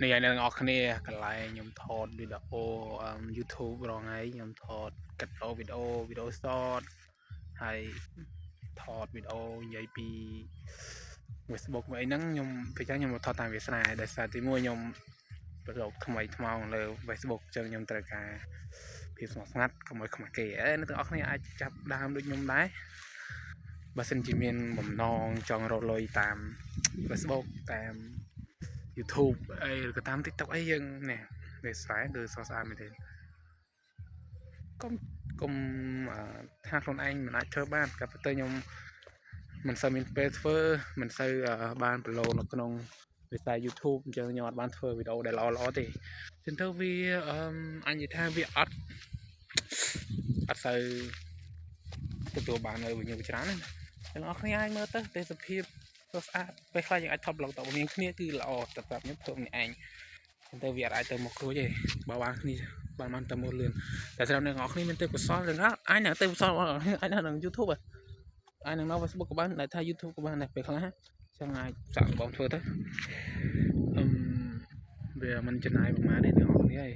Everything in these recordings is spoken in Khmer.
នេះឯនឹងអស់គ្នាកន្លែងខ្ញុំថតវីដេអូ YouTube រងហើយខ្ញុំថតកាត់វីដេអូ short ហើយថតវីដេអូនិយាយពី Facebook អីហ្នឹងខ្ញុំពេលចឹងខ្ញុំថតតាមវាសនាដោយសារទីមួយខ្ញុំប្រឡូកថ្មីថ្មោងលើ Facebook ចឹងខ្ញុំត្រូវការភាពស្ងប់ស្ងាត់កុំឲ្យខ្មាស់គេអ្នកទាំងអស់គ្នាអាចចាប់ដើមដូចខ្ញុំដែរបើសិនជាមានបំណងចង់រកលុយតាម Facebook តាម YouTube អីឬក៏តាម TikTok អីយើងនេះវាស្រែគឺស្រស់ស្អាតមែនទេកុំថាខ្លួនឯងមិនអាចធ្វើបានក៏ប៉ុន្តែខ្ញុំមិនសូវមានពេលធ្វើមិនសូវបានប្រឡូកនៅក្នុងវិស័យ YouTube អញ្ចឹងខ្ញុំអត់បានធ្វើវីដេអូដែលល្អទេចឹងទៅវាអញនិយាយថាវាអត់សូវទទួលបាននៅវិញច្រើនណាទាំងអស់គ្នាអាចមើលទៅទេសភាពស្អាតពេលខ្លះយើងអាចថតប្លុកតមានគ្នាគឺល្អតែប្រាប់ខ្ញុំធ្វើម្នាក់ឯងចឹងទៅវាអាចទៅមកគ្រួចទេបើបានគ្នាបានទៅមកលឿនតែស្រាប់អ្នកនរគ្នាមានទេពកោសលរឿងណាអាចនឹងទេពកោសលអាចនឹង YouTube អាចនឹង Facebook ក៏បានតែថា YouTube ក៏បានដែរពេលខ្លះចឹងអាចសាក់បងធ្វើទៅវាមិនចំណាយប្រហែលទេអ្នកនរគ្នាឯង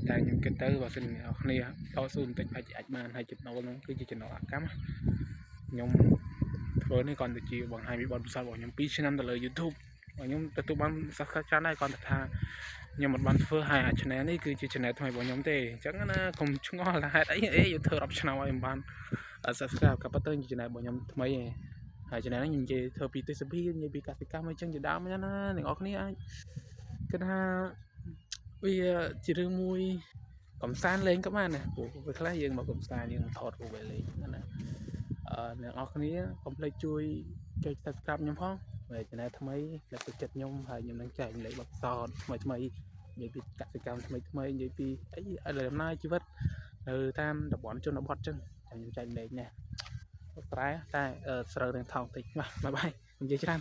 តែខ្ញុំគិតទៅបើសិនអ្នកនរគ្នាតស៊ូបន្តិចអាចបានហើយចំណូលហ្នឹងគឺជាចំណូលអកម្មខ្ញុំធ្វើនេះគាត់ទៅជាបង្ហាញពីបទពិសោធន៍របស់ខ្ញុំ2ឆ្នាំទៅលើ YouTube ខ្ញុំទទួលបានសាស្ត្រច្រើនដែរគាត់ថាខ្ញុំមិនបានធ្វើហើយអា channel នេះគឺជា channel ថ្មីរបស់ខ្ញុំទេអញ្ចឹងណាកុំឆ្ងល់ថាហេតុអីយើងធ្វើ10ឆ្នាំហើយមិនបាន subscribe ក៏ប៉ុន្តែ channel របស់ខ្ញុំថ្មីឯងហើយ channel នេះខ្ញុំនិយាយធ្វើពីទេសភាពនិយាយពីកសិកម្មអីចឹងជាដើមណាអ្នកនរគ្នាអាចគិតថាវាជារឿងមួយកំសាន្តលេងក៏បានដែរព្រោះពេលខ្លះយើងមកកំសាន្តយើងថតរូបលេងណាអ្នកនរគ្នាកុំភ្លេចជួយចុច subscribe ខ្ញុំផងហើយ channel ថ្មីលើកទឹកចិត្តខ្ញុំហើយខ្ញុំនឹងចែកម្លែកបទពិសោធន៍ថ្មីនិយាយពីកសិកម្មថ្មីនិយាយពីអីដំណើរជីវិតនៅតាមតំបន់ជនបទចឹងខ្ញុំចែកម្លែកណាស្រែតែស្រូវនឹងថោកតិចបាទបាយនិយាយច្រើន